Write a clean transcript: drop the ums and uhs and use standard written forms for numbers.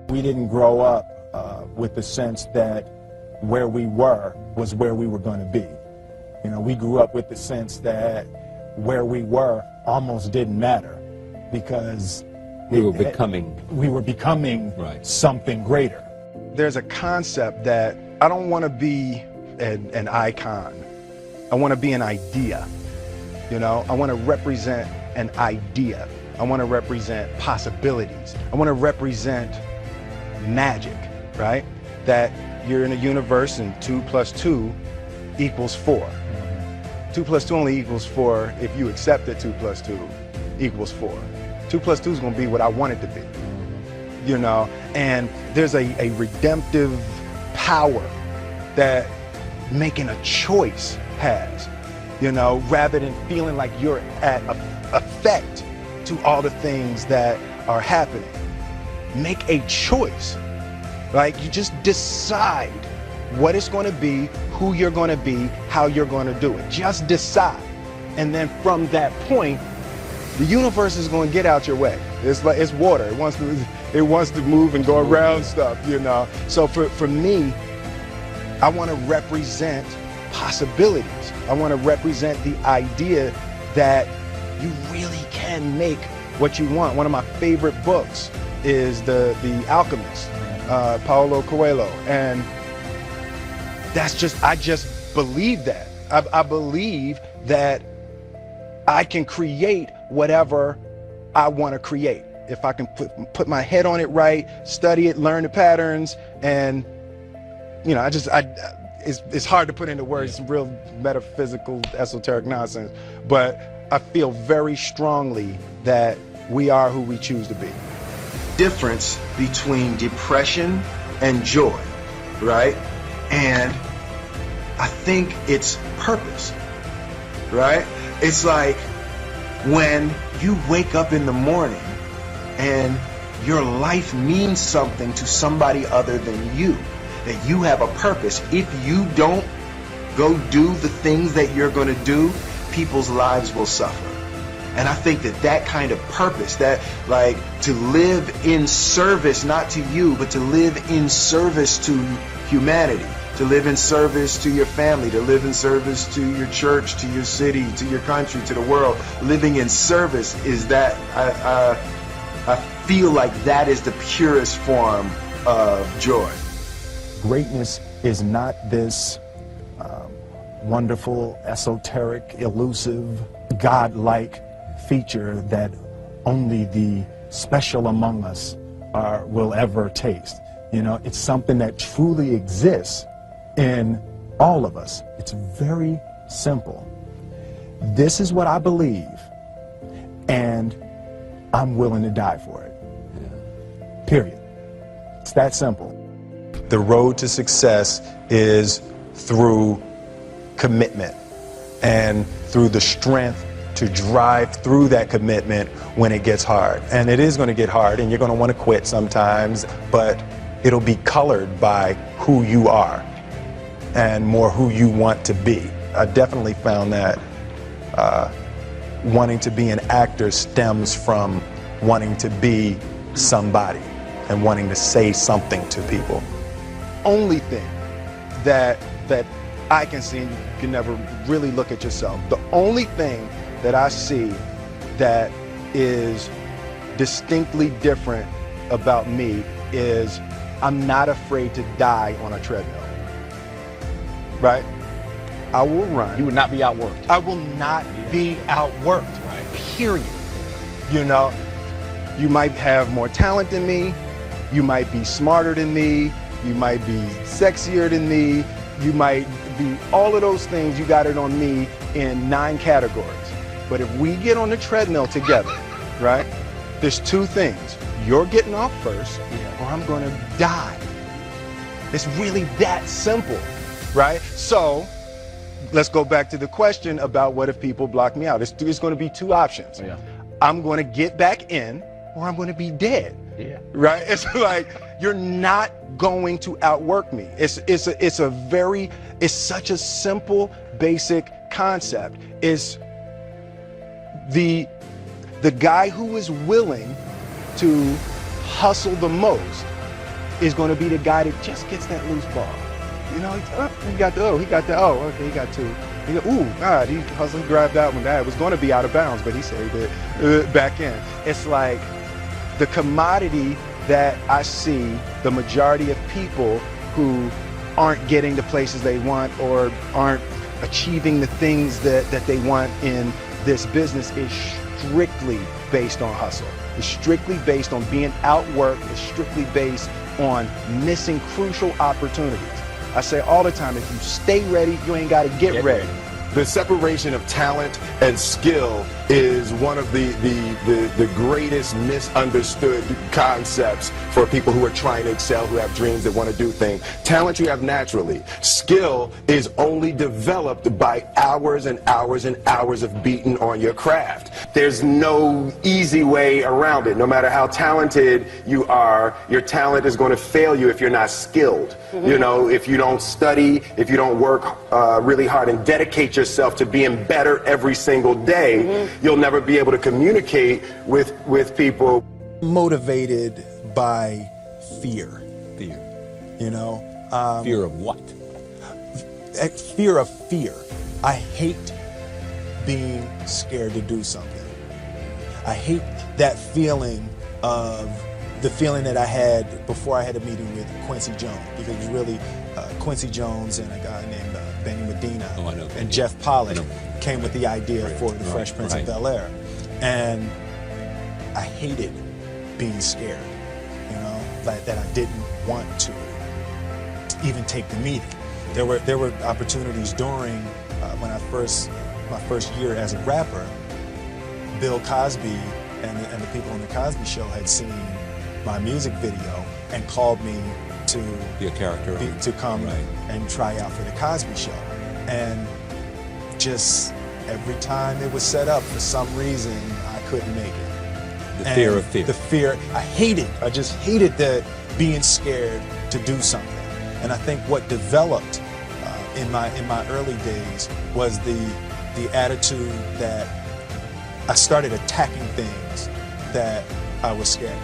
We didn't grow up with the sense that where we were was where we were going to be. You know, we grew up with the sense that where we were almost didn't matter because we were becoming right. Something greater. There's a concept that I don't want to be an icon. I want to be an idea. You know, I want to represent an idea. I want to represent possibilities. I want to represent magic, right? That you're in a universe and 2 + 2 = 4. 2 + 2 only equals 4 if you accept that 2 + 2 = 4. 2 + 2 is going to be what I want it to be, you know? And there's a redemptive power that making a choice has, you know, rather than feeling like you're at effect to all the things that are happening. Make a choice. Like, you just decide what it's going to be, who you're going to be, how you're going to do it. Just decide. And then from that point, the universe is going to get out your way. It's like, it's water. It wants to move and go around stuff, you know. So for me, I want to represent possibilities. I want to represent the idea that you really can make what you want. One of my favorite books is The Alchemist, Paulo Coelho, and I just believe that. I believe that I can create whatever I want to create. If I can put my head on it right, study it, learn the patterns, and, you know, it's hard to put into words, some real metaphysical, esoteric nonsense, but I feel very strongly that we are who we choose to be. Difference between depression and joy, right? And I think it's purpose, right? It's like when you wake up in the morning and your life means something to somebody other than you, that you have a purpose. If you don't go do the things that you're going to do, people's lives will suffer. And I think that kind of purpose, that like to live in service, not to you, but to live in service to humanity, to live in service to your family, to live in service to your church, to your city, to your country, to the world. Living in service is that, I feel like that is the purest form of joy. Greatness is not this wonderful, esoteric, elusive, God-like feature that only the special among us will ever taste. You know, it's something that truly exists in all of us. It's very simple. This is what I believe, and I'm willing to die for it. Period. It's that simple. The road to success is through commitment and through the strength to drive through that commitment when it gets hard. And it is going to get hard, and you're going to want to quit sometimes, but it'll be colored by who you are and more who you want to be. I definitely found that wanting to be an actor stems from wanting to be somebody and wanting to say something to people. Only thing that I can see, and you can never really look at yourself, the only thing that I see that is distinctly different about me is I'm not afraid to die on a treadmill, right? I will run. You would not be outworked. I will not be outworked, right? Period. You know, you might have more talent than me, you might be smarter than me, you might be sexier than me, you might be all of those things. You got it on me in 9 categories. But if we get on the treadmill together, right, there's 2 things. You're getting off first, or I'm going to die. It's really that simple, right? So let's go back to the question about what if people block me out. There's going to be 2 options. Yeah. I'm going to get back in, or I'm going to be dead. Yeah. Right? It's like, you're not going to outwork me. It's such a simple, basic concept. It's the guy who is willing to hustle the most is going to be the guy that just gets that loose ball. You know, he got okay, he got two. He go, ooh, God, he hustling, grabbed that one. That was going to be out of bounds, but he saved it back in. It's like the commodity that I see the majority of people who aren't getting the places they want or aren't achieving the things that they want in this business is strictly based on hustle. It's strictly based on being outworked. It's strictly based on missing crucial opportunities. I say all the time, if you stay ready, you ain't got to get ready. The separation of talent and skill is one of the greatest misunderstood concepts for people who are trying to excel, who have dreams, that want to do things. Talent you have naturally. Skill is only developed by hours and hours and hours of beating on your craft. There's no easy way around it. No matter how talented you are, your talent is going to fail you if you're not skilled. You know, if you don't study, if you don't work really hard and dedicate yourself to being better every single day, you'll never be able to communicate with people. Motivated by fear. Fear. You know? Fear of what? Fear of fear. I hate being scared to do something. I hate that feeling of the feeling that I had before I had a meeting with Quincy Jones, because it was really Quincy Jones and a guy named Benny Medina and Jeff Pollak came with the idea for the Fresh Prince of Bel-Air. And I hated being scared, you know, that I didn't want to even take the meeting. There were opportunities during my first year as a rapper. Bill Cosby and the people on the Cosby Show had seen my music video and called me to be a character, to come and try out for the Cosby Show. And just every time it was set up, for some reason, I couldn't make it. The fear of fear. The fear, I just hated that being scared to do something. And I think what developed in my early days was the attitude that I started attacking things that I was scared of.